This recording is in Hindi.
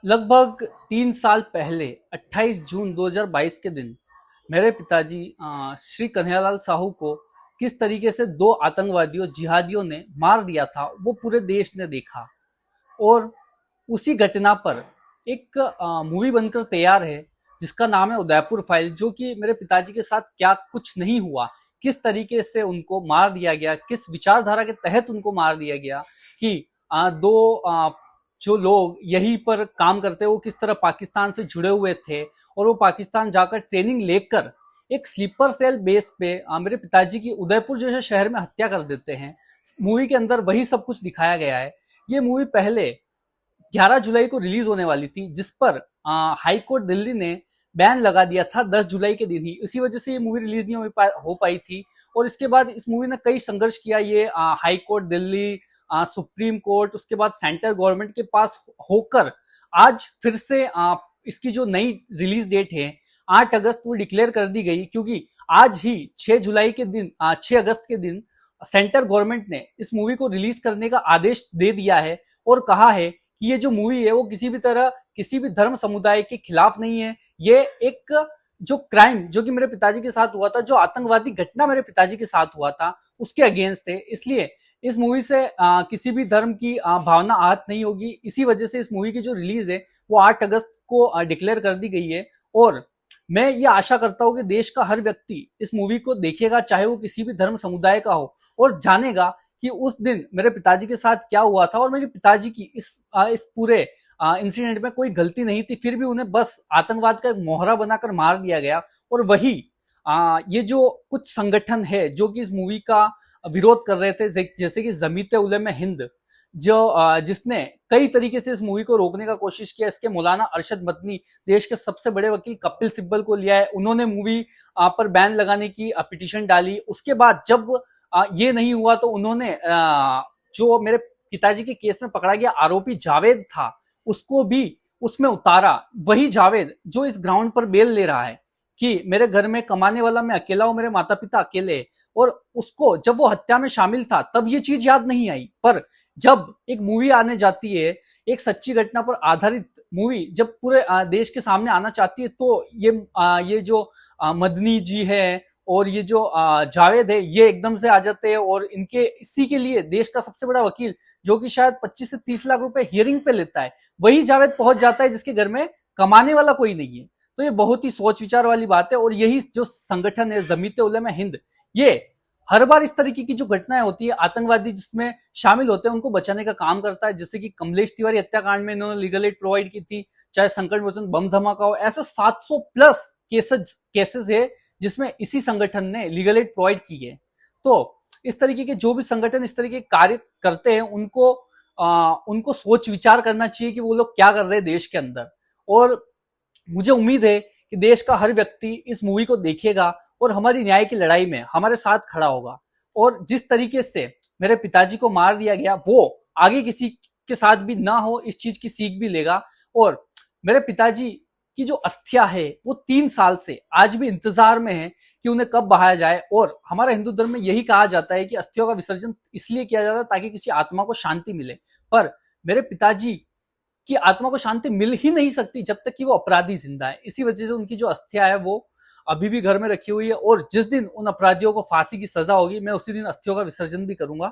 लगभग 3 साल पहले 28 जून 2022 के दिन मेरे पिताजी श्री कन्हैयालाल साहू को किस तरीके से दो आतंकवादियों जिहादियों ने मार दिया था वो पूरे देश ने देखा। और उसी घटना पर एक मूवी बनकर तैयार है जिसका नाम है उदयपुर फाइल, जो कि मेरे पिताजी के साथ क्या कुछ नहीं हुआ, किस तरीके से उनको मार दिया गया, किस विचारधारा के तहत उनको मार दिया गया कि दो जो लोग यहीं पर काम करते वो किस तरह पाकिस्तान से जुड़े हुए थे और वो पाकिस्तान जाकर ट्रेनिंग लेकर एक स्लीपर सेल बेस पे मेरे पिताजी की उदयपुर जैसे शहर में हत्या कर देते हैं। मूवी के अंदर वही सब कुछ दिखाया गया है। ये मूवी पहले 11 जुलाई को रिलीज होने वाली थी, जिस पर हाई कोर्ट दिल्ली ने बैन लगा दिया था 10 जुलाई के दिन ही। इसी वजह से ये मूवी रिलीज नहीं हो पाई थी। और इसके बाद इस मूवी ने कई संघर्ष किया। ये high court Delhi, supreme court, उसके बाद सेंट्रल गवर्नमेंट के पास होकर आज फिर से इसकी जो नई रिलीज डेट है 8 अगस्त वो डिक्लेयर कर दी गई, क्योंकि आज ही 6 जुलाई के दिन 6 अगस्त के दिन सेंट्रल गवर्नमेंट ने इस मूवी को रिलीज करने का आदेश दे दिया है और कहा है कि ये जो मूवी है वो किसी भी तरह किसी भी धर्म समुदाय के खिलाफ नहीं है। ये एक जो क्राइम जो कि मेरे पिताजी के साथ हुआ था, जो आतंकवादी घटना मेरे पिताजी के साथ हुआ था, उसके अगेंस्ट है। इसलिए इस मूवी से किसी भी धर्म की भावना आहत नहीं होगी। इसी वजह से इस मूवी की जो रिलीज है वो 8 अगस्त को डिक्लेयर कर दी गई है। और मैं ये आशा करता हूं कि देश का हर व्यक्ति इस मूवी को देखेगा, चाहे वो किसी भी धर्म समुदाय का हो, और जानेगा कि उस दिन मेरे पिताजी के साथ क्या हुआ था। और मेरे पिताजी की इस पूरे इंसिडेंट में कोई गलती नहीं थी, फिर भी उन्हें बस आतंकवाद का एक मोहरा बनाकर मार दिया गया। और वही ये जो कुछ संगठन है जो कि इस मूवी का विरोध कर रहे थे, जैसे कि जमीयत उलमा हिंद, जो जिसने कई तरीके से इस मूवी को रोकने का कोशिश किया। इसके मौलाना अरशद मदनी, देश के सबसे बड़े वकील कपिल सिब्बल को लिया है, उन्होंने मूवी पर बैन लगाने की पिटीशन डाली। उसके बाद जब ये नहीं हुआ तो उन्होंने जो मेरे पिताजी के केस में पकड़ा गया आरोपी जावेद था उसको भी उसमें उतारा। वही जावेद जो इस ग्राउंड पर बेल ले रहा है कि मेरे घर में कमाने वाला मैं अकेला हूं, मेरे माता पिता अकेले। और उसको जब वो हत्या में शामिल था तब ये चीज याद नहीं आई, पर जब एक मूवी आने जाती है, एक सच्ची घटना पर आधारित मूवी जब पूरे देश के सामने आना चाहती है, तो ये जो मदनी जी है और ये जो जावेद है, ये एकदम से आ जाते हैं। और इनके इसी के लिए देश का सबसे बड़ा वकील, जो कि शायद 25 से 30 लाख रुपए हियरिंग पे लेता है, वही जावेद पहुंच जाता है जिसके घर में कमाने वाला कोई नहीं है। तो ये बहुत ही सोच विचार वाली बात है। और यही जो संगठन है जमीयत उलमा हिंद, ये हर बार इस तरीके की जो घटनाएं होती है आतंकवादी जिसमें शामिल होते हैं उनको बचाने का काम करता है। जैसे कि कमलेश तिवारी हत्याकांड में इन्होंने लीगल एड प्रोवाइड की थी, चाहे संकट मोचन बम धमाका हो, ऐसे 700 प्लस केसेस है जिसमें इसी संगठन ने लीगल एड प्रोवाइड की है। तो इस तरीके के जो भी संगठन इस तरीके के कार्य करते हैं उनको सोच विचार करना चाहिए कि वो लोग क्या कर रहे हैं देश के अंदर। और मुझे उम्मीद है कि देश का हर व्यक्ति इस मूवी को देखेगा और हमारी न्याय की लड़ाई में हमारे साथ खड़ा होगा। और जिस तरीके से मेरे पिताजी को मार दिया गया वो आगे किसी के साथ भी ना हो, इस चीज की सीख भी लेगा। और मेरे पिताजी की जो अस्थियां है वो 3 साल से आज भी इंतजार में है कि उन्हें कब बहाया जाए। और हमारा हिंदू धर्म में यही कहा जाता है कि अस्थियों का विसर्जन इसलिए किया जाता है ताकि किसी आत्मा को शांति मिले। पर मेरे पिताजी की आत्मा को शांति मिल ही नहीं सकती जब तक कि वो अपराधी जिंदा है। इसी वजह से उनकी जो अस्थियां है वो अभी भी घर में रखी हुई है। और जिस दिन उन अपराधियों को फांसी की सजा होगी मैं उसी दिन अस्थियों का विसर्जन भी करूंगा।